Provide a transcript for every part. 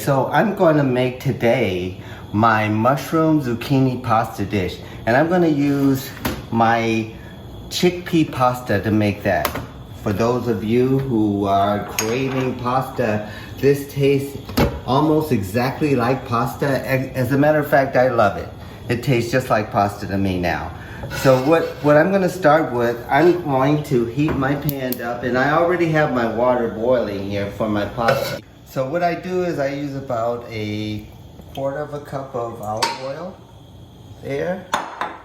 So I'm going to make today my mushroom zucchini pasta dish, and I'm going to use my chickpea pasta to make that. For those of you who are craving pasta, this tastes almost exactly like pasta. As a matter of fact, I love it. It tastes just like pasta to me now. So what I'm going to start with, I'm going to heat my pan up, and I already have my water boiling here for my pasta. So what I do is I use about a quarter of a cup of olive oil there.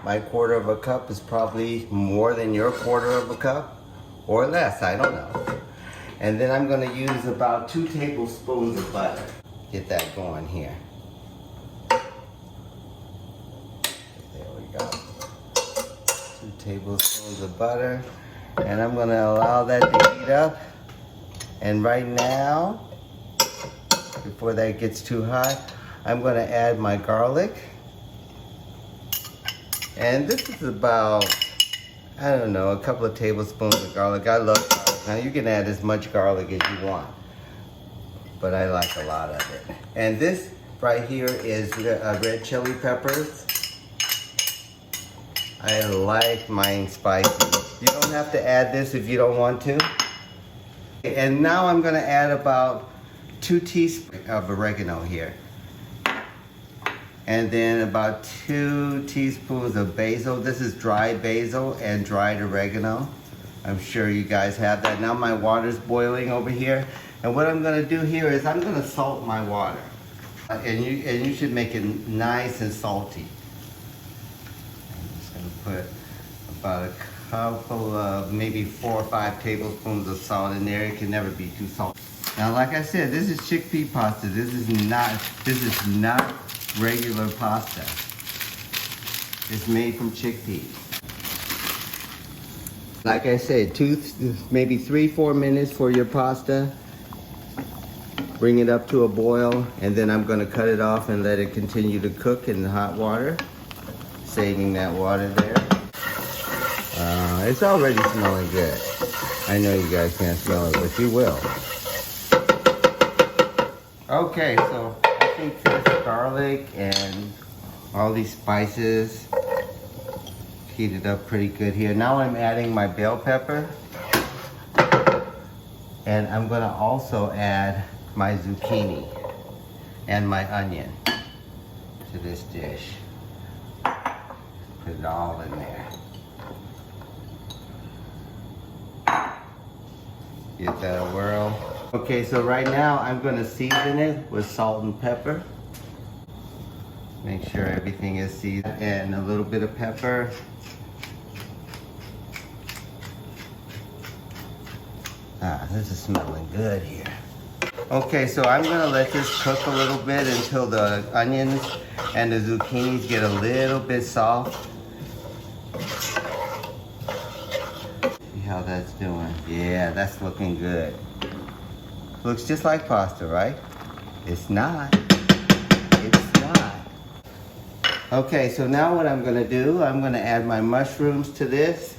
My quarter of a cup is probably more than your quarter of a cup, or less, I don't know. And then I'm going to use about 2 tablespoons of butter. Get that going here. There we go. 2 tablespoons of butter. And I'm going to allow that to heat up. And right now, before that gets too hot, I'm going to add my garlic. And this is about, I don't know, a couple of tablespoons of garlic. I love garlic. Now you can add as much garlic as you want, but I like a lot of it. And this right here is red chili peppers. I like mine spicy. You don't have to add this if you don't want to. And now I'm going to add about 2 teaspoons of oregano here. And then about 2 teaspoons of basil. This is dried basil and dried oregano. I'm sure you guys have that. Now my water's boiling over here. And what I'm gonna do here is I'm gonna salt my water. And you should make it nice and salty. I'm just gonna put about a couple of, maybe 4 or 5 tablespoons of salt in there. It can never be too salty. Now, like I said, this is chickpea pasta. This is not regular pasta. It's made from chickpeas. Like I said, maybe 3-4 minutes for your pasta. Bring it up to a boil, and then I'm going to cut it off and let it continue to cook in the hot water, saving that water there. It's already smelling good. I know you guys can't smell it, but you will. Okay, so I think this garlic and all these spices heated up pretty good here. Now I'm adding my bell pepper, and I'm gonna also add my zucchini and my onion to this dish. Put it all in there. Give that a whirl. Okay, so right now I'm going to season it with salt and pepper. Make sure everything is seasoned, and a little bit of pepper. This is smelling good here. Okay, so I'm going to let this cook a little bit until the onions and the zucchinis get a little bit soft. See how that's doing? Yeah, that's looking good. Looks just like pasta, right? It's not. It's not. Okay, so now what I'm gonna do, I'm gonna add my mushrooms to this.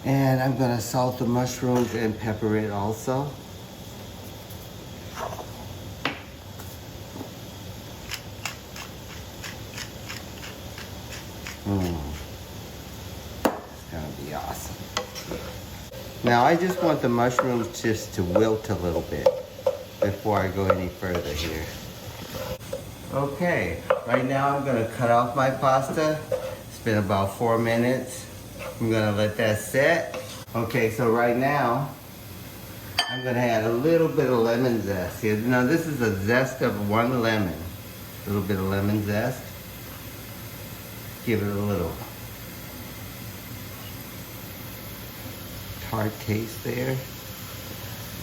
And I'm gonna salt the mushrooms and pepper it also. Be awesome. Now I just want the mushrooms just to wilt a little bit before I go any further here. Okay, right now I'm gonna cut off my pasta. It's been about 4 minutes. I'm gonna let that set. Okay, so right now I'm gonna add a little bit of lemon zest here. Now this is a zest of 1 lemon. A little bit of lemon zest. Give it a little tart taste there.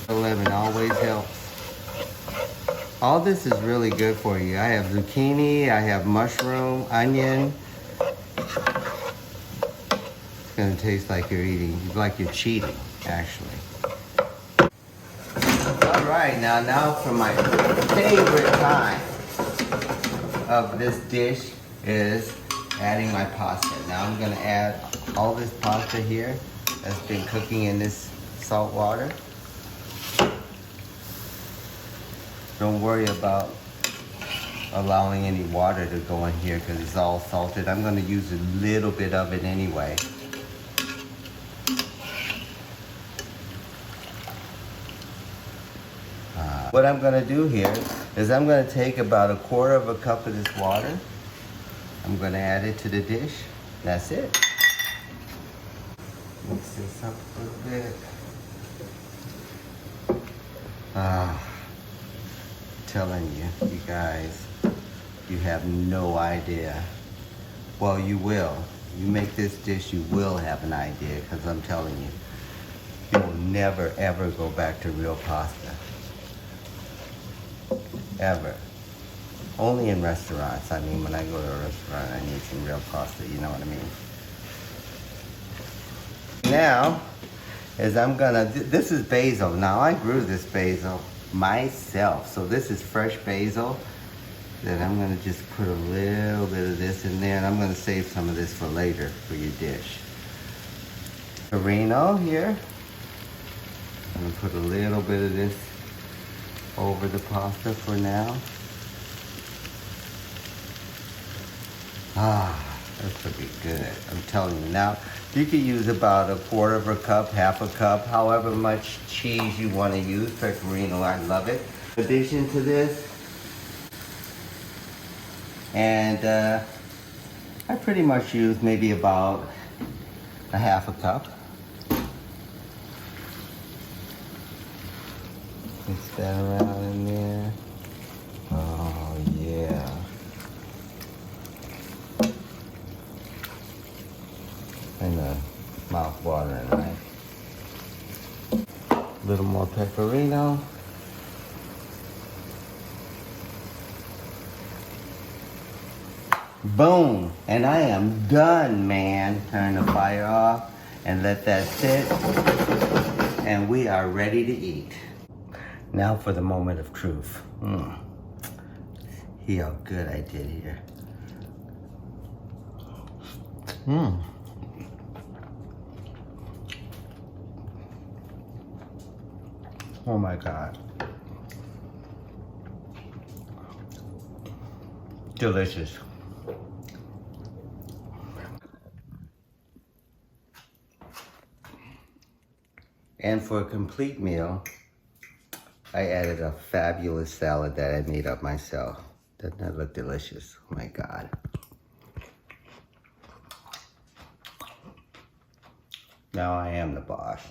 The lemon always helps. All this is really good for you. I have zucchini, I have mushroom, onion. It's gonna taste like you're eating, like you're cheating, actually. All right, now for my favorite time of this dish is adding my pasta. Now I'm gonna add all this pasta here that's been cooking in this salt water. Don't worry about allowing any water to go in here because it's all salted. I'm going to use a little bit of it anyway. What I'm going to do here is I'm going to take about 1/4 cup of this water. I'm going to add it to the dish. That's it. Mix this up a little bit. Telling you, you guys, you have no idea. Well, you will. You make this dish, you will have an idea, because I'm telling you, you will never ever go back to real pasta. Ever. Only in restaurants. I mean, when I go to a restaurant, I need some real pasta, you know what I mean? Now, this is basil. Now, I grew this basil myself. So this is fresh basil that I'm gonna just put a little bit of this in there, and I'm gonna save some of this for later for your dish. Oregano here. I'm gonna put a little bit of this over the pasta for now. This would be good. I'm telling you. Now, you could use about 1/4 cup, 1/2 cup, however much cheese you want to use. Pecorino, I love it. In addition to this, and I pretty much use maybe about 1/2 cup. Mix that around in there. Oh, yeah. And mouth watering, right? A little more pecorino. Boom! And I am done, man. Turn the fire off and let that sit. And we are ready to eat. Now for the moment of truth. See how good I did here. Oh my God. Delicious. And for a complete meal, I added a fabulous salad that I made up myself. Doesn't that look delicious? Oh my God. Now I am the boss.